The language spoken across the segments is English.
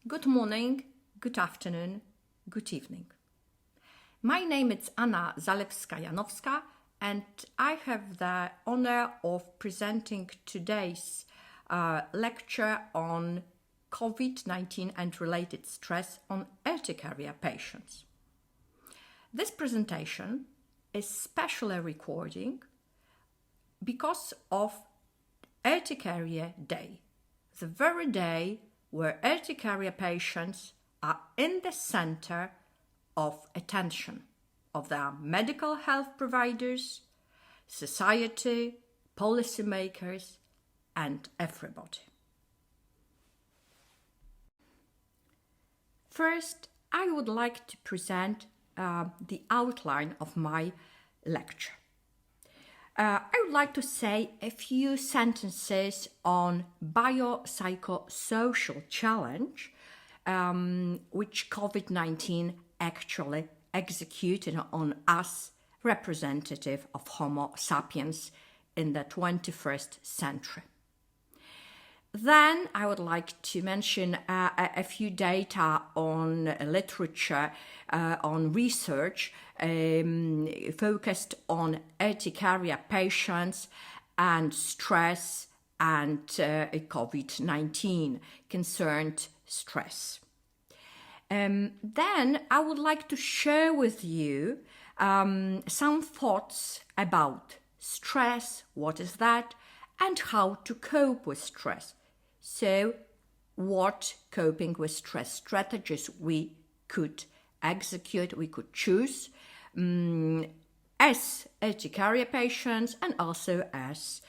Good morning, good afternoon, good evening. My name is Anna Zalewska-Janowska and I have the honor of presenting today's lecture on COVID-19 and related stress on urticaria patients. This presentation is specially recording because of Urticaria Day, the very day where urticaria patients are in the center of attention of the medical health providers, society, policymakers, and everybody. First, I would like to present the outline of my lecture. I would like to say a few sentences on biopsychosocial challenge which COVID-19 actually executed on us, representative of Homo sapiens in the 21st century. Then I would like to mention a few data on literature, on research focused on urticaria patients and stress and COVID-19 concerned stress. Then I would like to share with you some thoughts about stress, what is that, and how to cope with stress. So, what coping with stress strategies we could execute, we could choose as urticaria patients and also as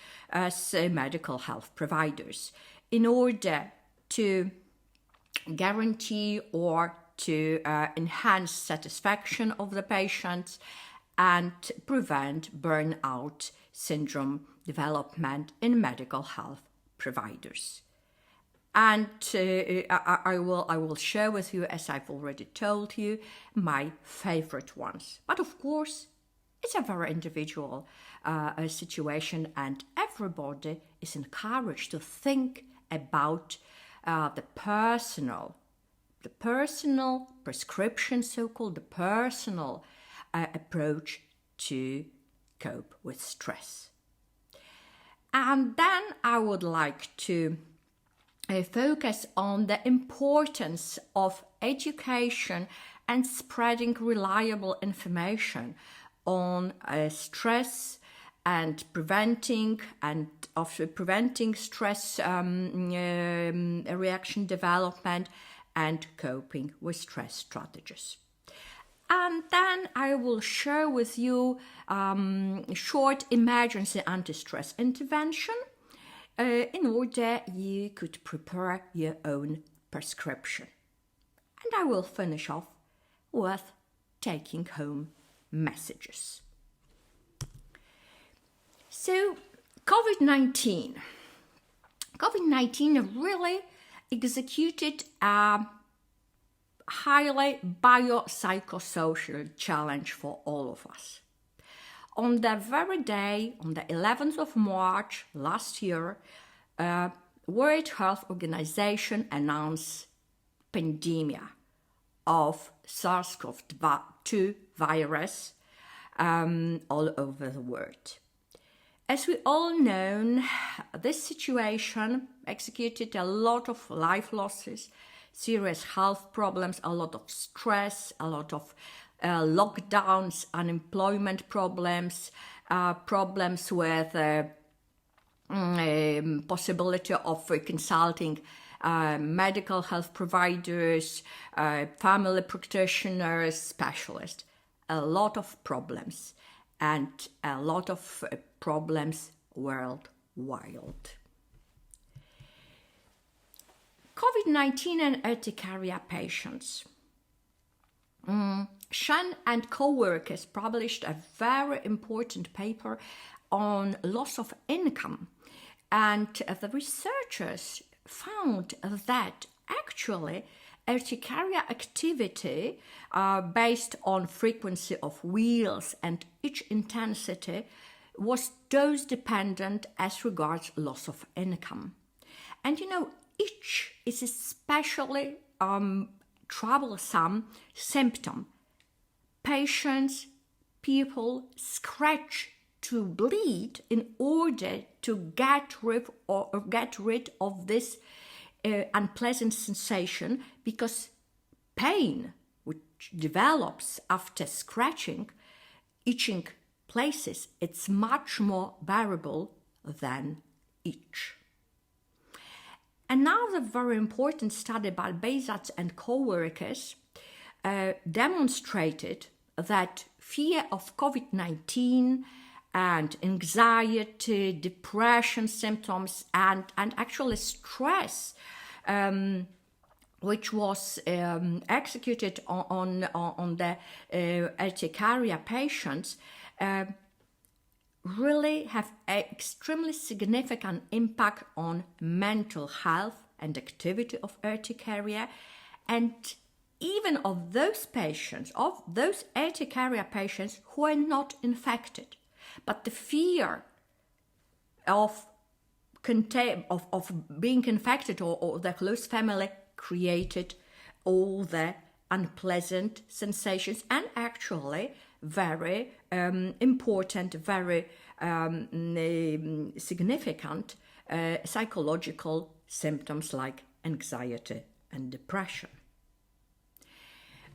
medical health providers in order to guarantee or to enhance satisfaction of the patients and prevent burnout syndrome development in medical health providers. And I will share with you, as I've already told you, my favorite ones. But of course, it's a very individual situation, and everybody is encouraged to think about the personal prescription, so-called the personal approach to cope with stress. And then I would like to focus on the importance of education and spreading reliable information on stress and preventing stress reaction development and coping with stress strategies. And then I will share with you short emergency anti-stress intervention in order you could prepare your own prescription. And I will finish off with taking home messages. So, COVID-19 really executed a highly biopsychosocial challenge for all of us. On the very day, on the 11th of March last year, World Health Organization announced pandemic of SARS-CoV-2 virus all over the world. As we all know, this situation executed a lot of life losses, serious health problems, a lot of stress, a lot of lockdowns, unemployment problems, problems with possibility of consulting medical health providers, family practitioners, specialists. A lot of problems and a lot of problems worldwide. COVID-19 and urticaria patients. Shen and co-workers published a very important paper on loss of income, and the researchers found that actually urticaria activity based on frequency of wheals and itch intensity was dose dependent as regards loss of income. And itch is especially troublesome symptom. People scratch to bleed in order to get rid of this unpleasant sensation, because pain which develops after scratching, itching places, it's much more bearable than itch. Another very important study by Bezats and co-workers demonstrated that fear of COVID-19 and anxiety, depression symptoms, and actually stress, which was executed on the Urticaria patients, really have an extremely significant impact on mental health and activity of urticaria, and even of those patients, of those urticaria patients who are not infected. But the fear of being infected or the close family created all the unpleasant sensations and actually very important, very significant psychological symptoms like anxiety and depression.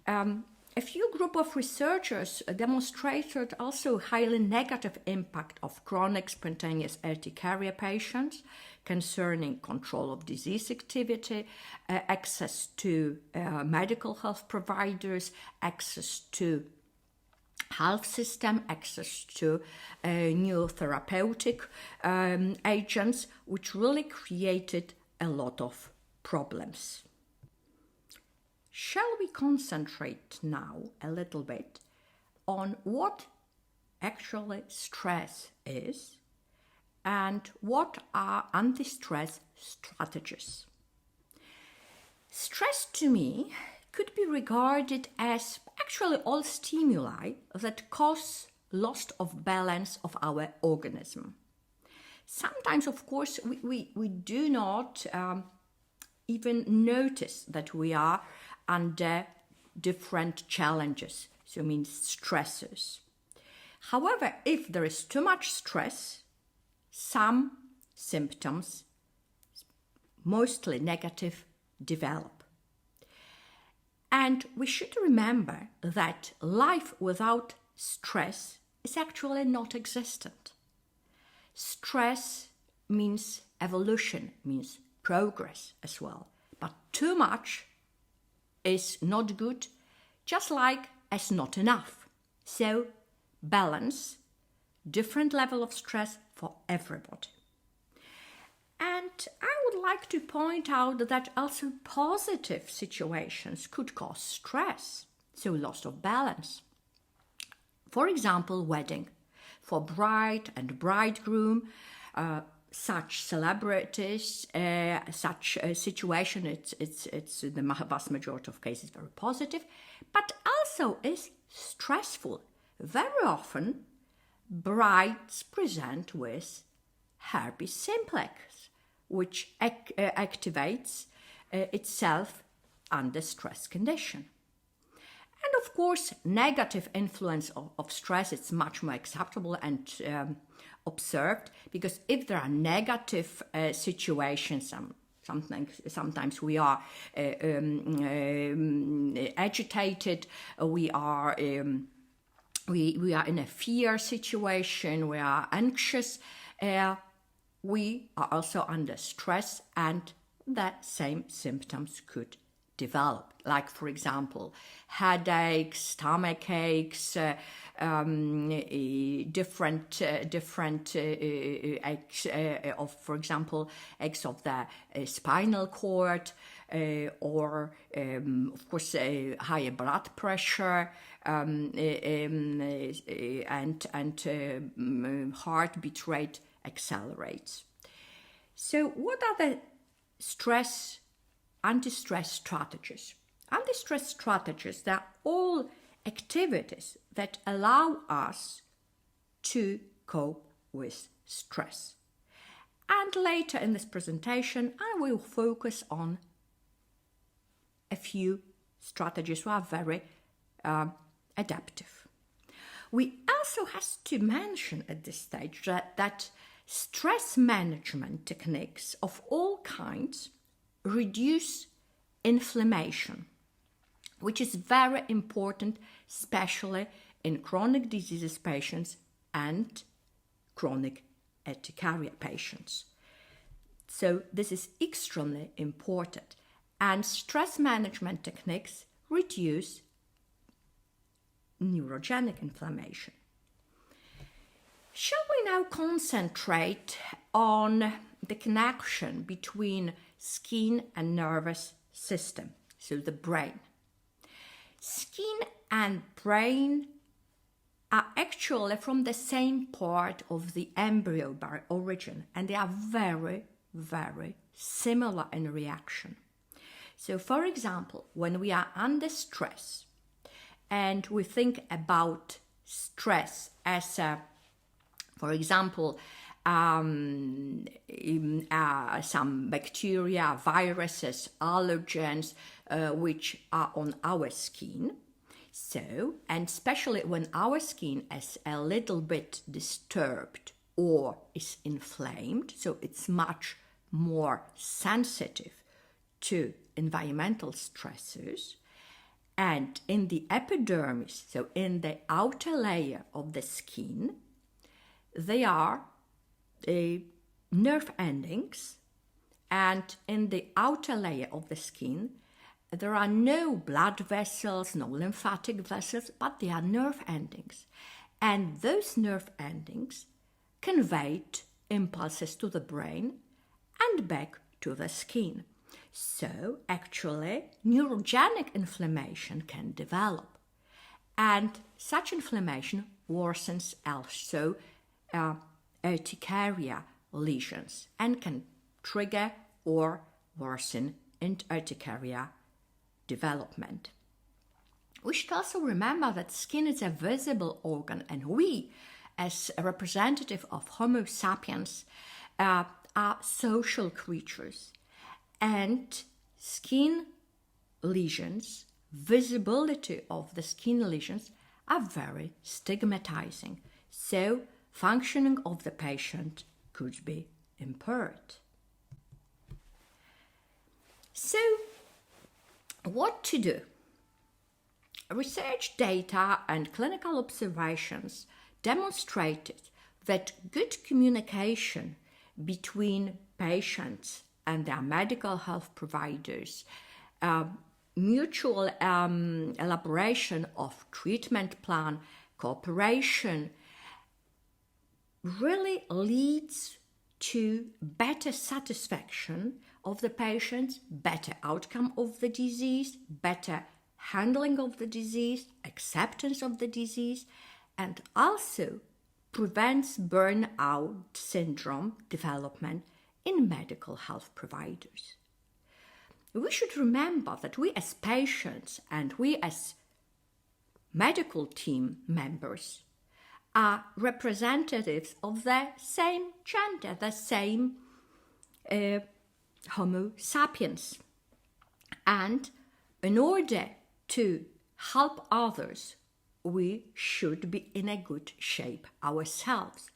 A few group of researchers demonstrated also highly negative impact of chronic spontaneous urticaria patients concerning control of disease activity, access to medical health providers, access to health system, access to new therapeutic agents, which really created a lot of problems. Shall we concentrate now a little bit on what actually stress is and what are anti-stress strategies? Stress, to me, could be regarded as actually all stimuli that cause loss of balance of our organism. Sometimes, of course, we do not even notice that we are under different challenges, so means stressors. However, if there is too much stress, some symptoms, mostly negative, develop. And we should remember that life without stress is actually not existent. Stress means evolution, means progress as well. But too much is not good, just like as not enough. So balance, different level of stress for everybody. And I would like to point out that also positive situations could cause stress, so loss of balance. For example, wedding. For bride and bridegroom, such celebrities, such a situation, it's in the vast majority of cases very positive, but also is stressful. Very often, brides present with herpes simplex, which activates itself under stress condition. And of course, negative influence of stress, it's much more acceptable and observed, because if there are negative situations, sometimes we are agitated, we are in a fear situation, we are anxious, we are also under stress, and the same symptoms could develop, like for example headaches, stomach aches, different aches of, for example, aches of the spinal cord, or of course higher blood pressure, and heartbeat rate accelerates. So what are the anti-stress strategies? Anti-stress strategies, they're all activities that allow us to cope with stress. And later in this presentation, I will focus on a few strategies who are very adaptive. We also have to mention at this stage that stress management techniques of all kinds reduce inflammation, which is very important, especially in chronic diseases patients and chronic urticaria patients. So this is extremely important. And stress management techniques reduce neurogenic inflammation. Shall we now concentrate on the connection between skin and nervous system, so the brain? Skin and brain are actually from the same part of the embryo by origin, and they are very, very similar in reaction. So, for example, when we are under stress and we think about stress as for example, some bacteria, viruses, allergens, which are on our skin. So, and especially when our skin is a little bit disturbed or is inflamed, so it's much more sensitive to environmental stressors. And in the epidermis, so in the outer layer of the skin, they are nerve endings, and in the outer layer of the skin, there are no blood vessels, no lymphatic vessels, but they are nerve endings. And those nerve endings conveyed impulses to the brain and back to the skin. So, actually, neurogenic inflammation can develop. And such inflammation worsens also urticaria lesions and can trigger or worsen urticaria development. We should also remember that skin is a visible organ, and we, as a representative of Homo sapiens, are social creatures. And skin lesions, visibility of the skin lesions are very stigmatizing. So, functioning of the patient could be impaired. So, what to do? Research data and clinical observations demonstrated that good communication between patients and their medical health providers, mutual elaboration of treatment plan, cooperation, really leads to better satisfaction of the patients, better outcome of the disease, better handling of the disease, acceptance of the disease, and also prevents burnout syndrome development in medical health providers. We should remember that we as patients and we as medical team members are representatives of the same gender, the same Homo sapiens. And in order to help others, we should be in a good shape ourselves.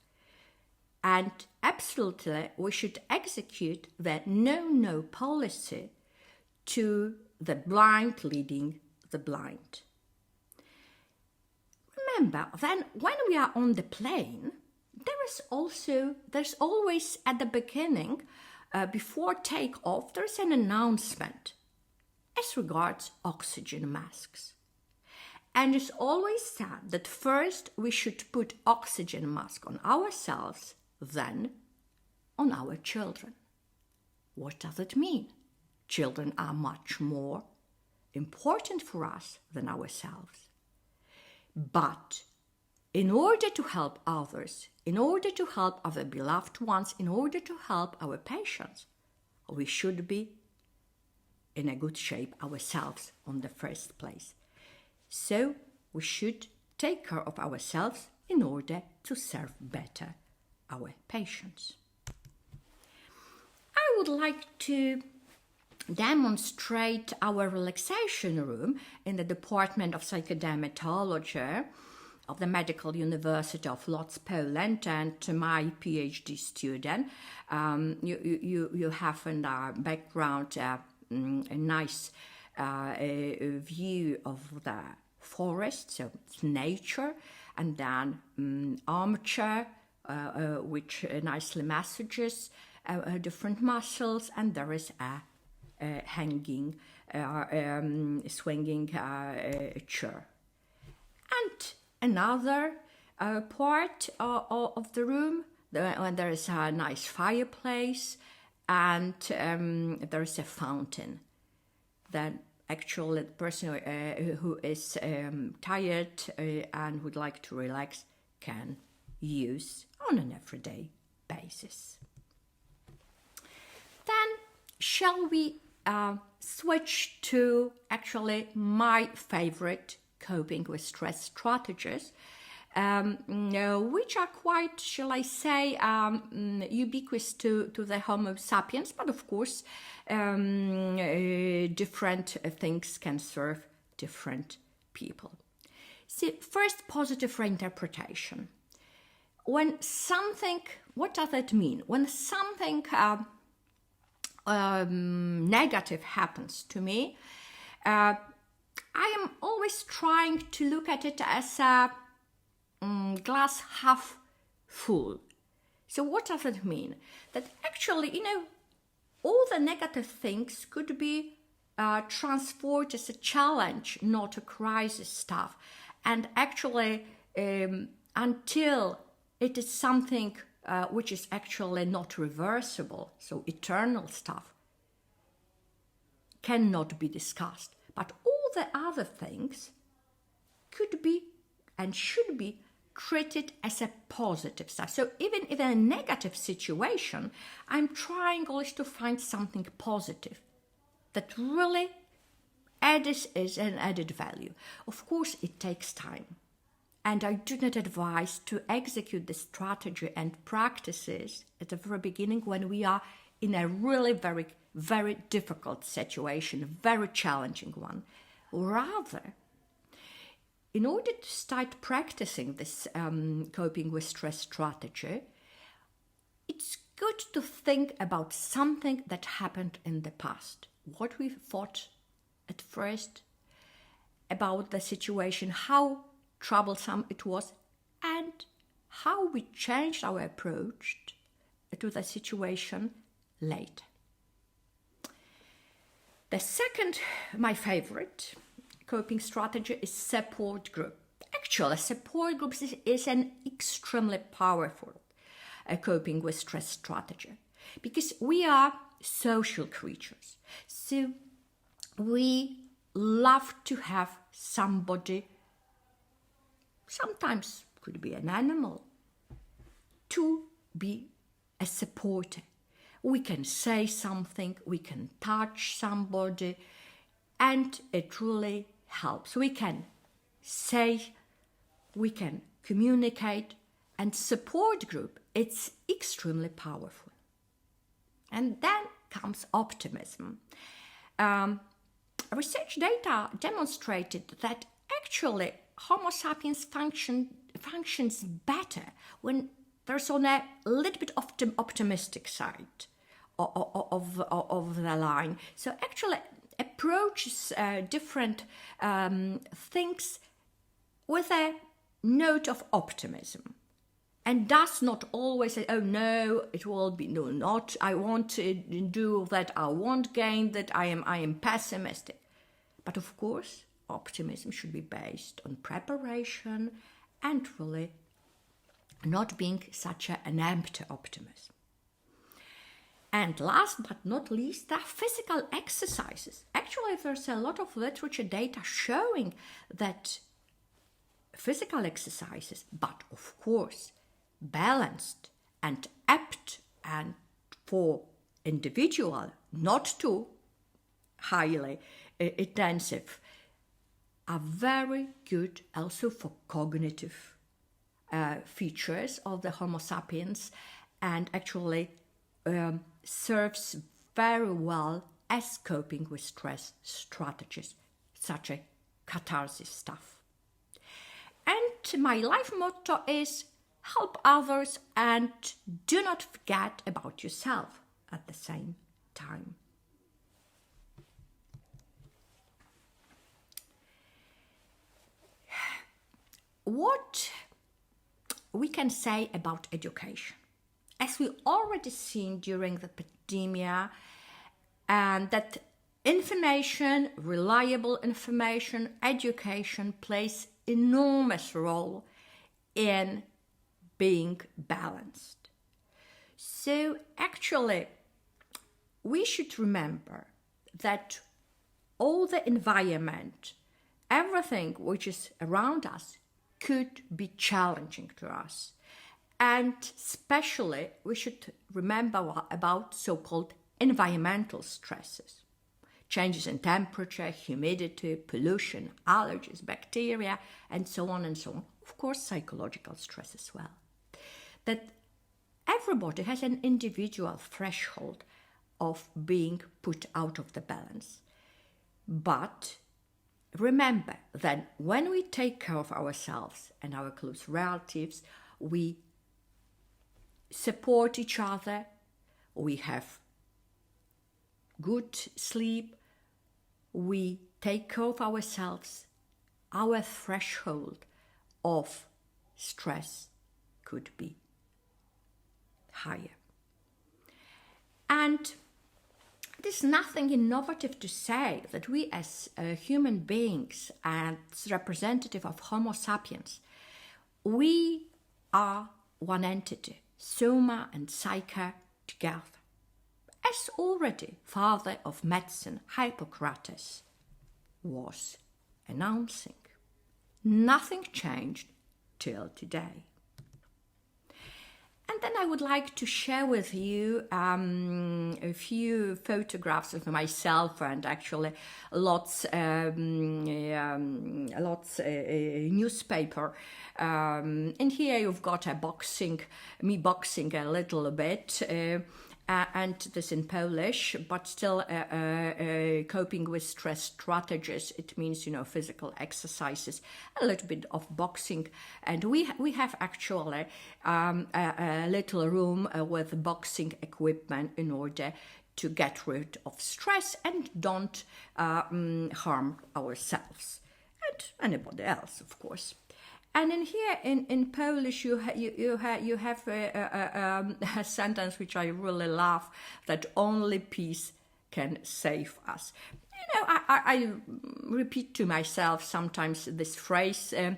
And absolutely, we should execute the no policy to the blind leading the blind. Remember, then when we are on the plane, there's always at the beginning, before takeoff, there's an announcement as regards oxygen masks. And it's always said that first we should put oxygen mask on ourselves, then on our children. What does it mean? Children are much more important for us than ourselves. But in order to help others, in order to help our beloved ones, in order to help our patients, we should be in a good shape ourselves on the first place. So we should take care of ourselves in order to serve better our patients. I would like to demonstrate our relaxation room in the Department of Psychodermatology of the Medical University of Lodz, Poland, and my PhD student. You have in the background a nice view of the forest, so it's nature, and then armature, which nicely massages different muscles, and there is a hanging, swinging chair. And another part of the room, there is a nice fireplace, and there is a fountain. Then actually the person who is tired and would like to relax can use on an everyday basis. Then shall we switch to actually my favorite coping with stress strategies, which are quite, shall I say, ubiquitous to the Homo sapiens, but of course different things can serve different people. See, first, positive reinterpretation. When something, what does that mean? When something negative happens to me, I am always trying to look at it as a glass half full. So what does it mean? That actually, all the negative things could be transformed as a challenge, not a crisis stuff. And actually, until it is something which is actually not reversible, so eternal stuff, cannot be discussed. But all the other things could be and should be treated as a positive stuff. So even in a negative situation, I'm trying always to find something positive that really is an added value. Of course, it takes time. And I do not advise to execute the strategy and practices at the very beginning when we are in a really very, very difficult situation, a very challenging one. Rather, in order to start practicing this coping with stress strategy, it's good to think about something that happened in the past. What we thought at first about the situation, how troublesome it was, and how we changed our approach to the situation later. The second, my favorite coping strategy, is support group. Actually, support groups is an extremely powerful coping with stress strategy because we are social creatures. So we love to have somebody, sometimes could be an animal, to be a supporter. We can say something, we can touch somebody, and it really helps. We can say, we can communicate, and support group, it's extremely powerful. And then comes optimism. Research data demonstrated that actually Homo sapiens functions better when there's on a little bit of the optimistic side of the line. So actually approaches different things with a note of optimism, and does not always say, oh no, it will be, no, not, I want to do that, I won't gain that, I am pessimistic. But of course, optimism should be based on preparation and really not being such an empty optimism. And last but not least, there are physical exercises. Actually, there's a lot of literature data showing that physical exercises, but of course, balanced and apt and for individual, not too highly intensive, are very good also for cognitive features of the Homo sapiens, and actually serves very well as coping with stress strategies, such as catharsis stuff. And my life motto is help others and do not forget about yourself at the same time. What we can say about education? As we already seen during the pandemic, and that information, reliable information, education plays enormous role in being balanced. So actually, we should remember that all the environment, everything which is around us could be challenging to us. And especially, we should remember about so-called environmental stresses. Changes in temperature, humidity, pollution, allergies, bacteria, and so on and so on. Of course, psychological stress as well. That everybody has an individual threshold of being put out of the balance. But remember that when we take care of ourselves and our close relatives, we support each other, we have good sleep, we take care of ourselves, our threshold of stress could be higher. And there's nothing innovative to say that we as human beings and representative of Homo sapiens, we are one entity, soma and psyche together. As already father of medicine Hippocrates was announcing. Nothing changed till today. And then I would like to share with you a few photographs of myself and actually lots newspaper. And here you've got me boxing a little bit. And this in Polish, but still coping with stress strategies. It means, physical exercises, a little bit of boxing. And we have actually a little room with boxing equipment in order to get rid of stress and don't harm ourselves and anybody else, of course. And in here, in Polish, you have a sentence which I really love, that only peace can save us. I repeat to myself sometimes this phrase, and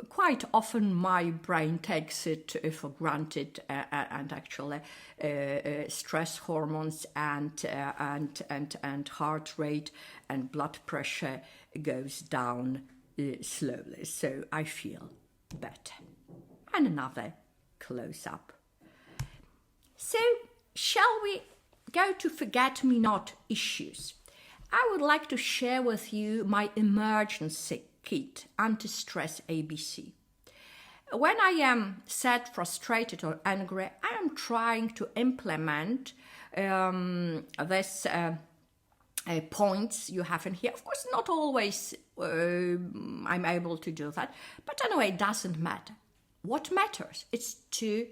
quite often my brain takes it for granted, and actually stress hormones and heart rate and blood pressure goes down slowly, so I feel better. And another close-up. So, shall we go to forget-me-not issues? I would like to share with you my emergency kit, anti-stress ABC. When I am sad, frustrated or angry, I am trying to implement this points you have in here. Of course, not always I'm able to do that, but anyway, it doesn't matter. What matters is to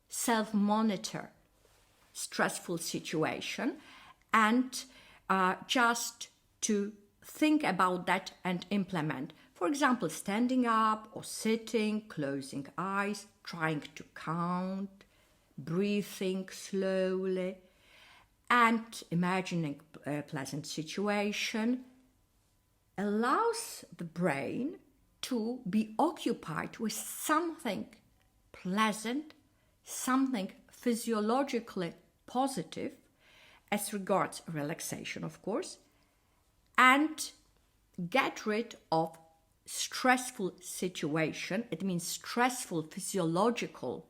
self-monitor stressful situation and just to think about that and implement. For example, standing up or sitting, closing eyes, trying to count, breathing slowly, and imagining a pleasant situation allows the brain to be occupied with something pleasant, something physiologically positive as regards relaxation, of course, and get rid of stressful situation. It means stressful physiological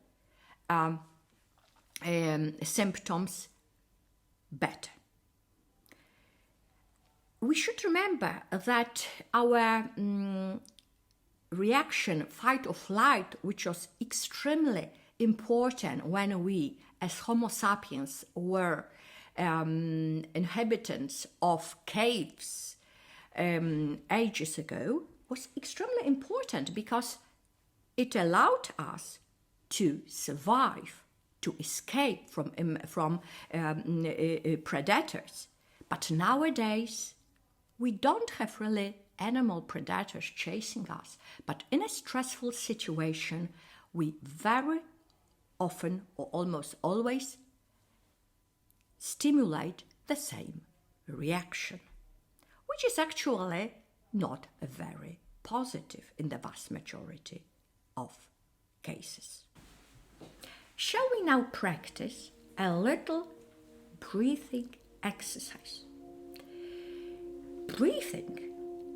symptoms better. We should remember that our reaction, fight or flight, which was extremely important when we as Homo sapiens were inhabitants of caves ages ago was extremely important because it allowed us to survive, to escape from predators. But nowadays, we don't have really animal predators chasing us. But in a stressful situation, we very often or almost always stimulate the same reaction, which is actually not very positive in the vast majority of cases. Shall we now practice a little breathing exercise? Breathing,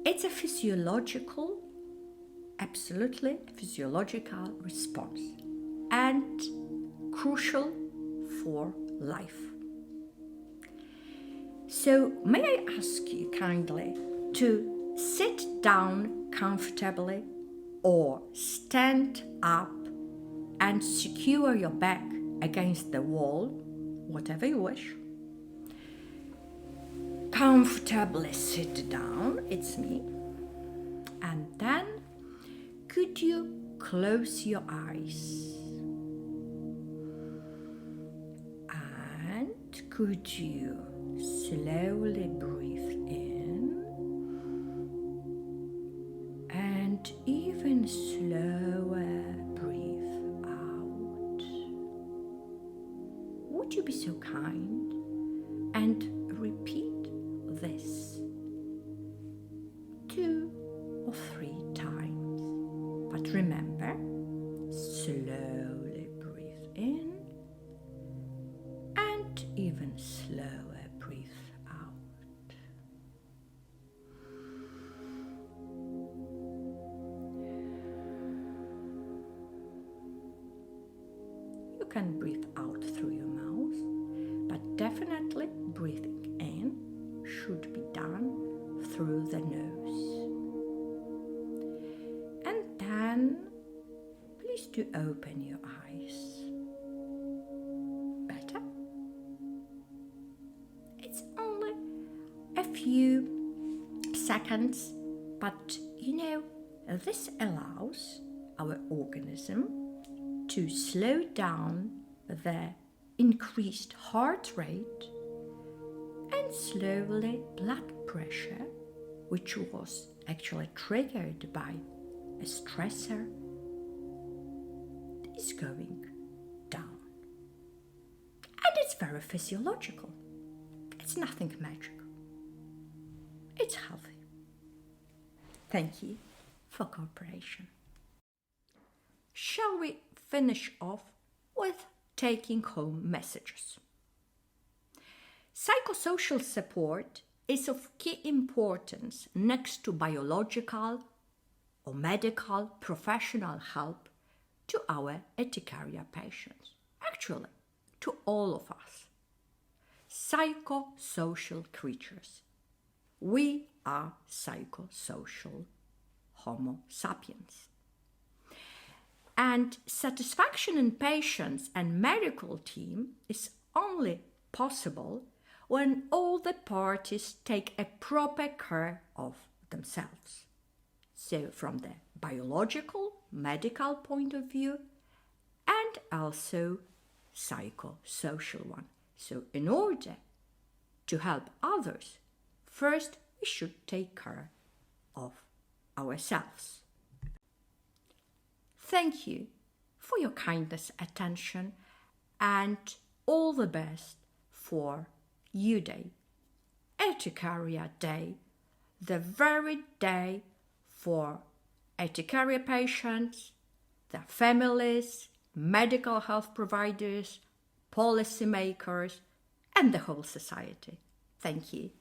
it's a physiological, absolutely physiological response and crucial for life. So may I ask you kindly to sit down comfortably or stand up and secure your back against the wall, whatever you wish. Comfortably sit down, it's me. And then could you close your eyes? And could you slowly breathe in and even slower breathe out? Would you be so kind and repeat this 2 or 3 times? But remember, slowly breathe in and even slower breathe out. You can breathe out through your mouth, but definitely breathing in should be done through the nose. And then please do open your eyes. Better? It's only a few seconds, but this allows our organism to slow down the increased heart rate and slowly blood pressure, which was actually triggered by a stressor, is going down. And it's very physiological. It's nothing magical. It's healthy. Thank you for cooperation. Shall we finish off with taking home messages? Psychosocial support is of key importance next to biological or medical professional help to our urticaria patients. Actually, to all of us. Psychosocial creatures. We are psychosocial Homo sapiens. And satisfaction in patients and medical team is only possible when all the parties take a proper care of themselves. So from the biological, medical point of view, and also psychosocial one. So in order to help others, first we should take care of ourselves. Thank you for your kindness, attention, and all the best for UDAY Urticaria Day, the very day for urticaria patients, their families, medical health providers, policymakers, and the whole society. Thank you.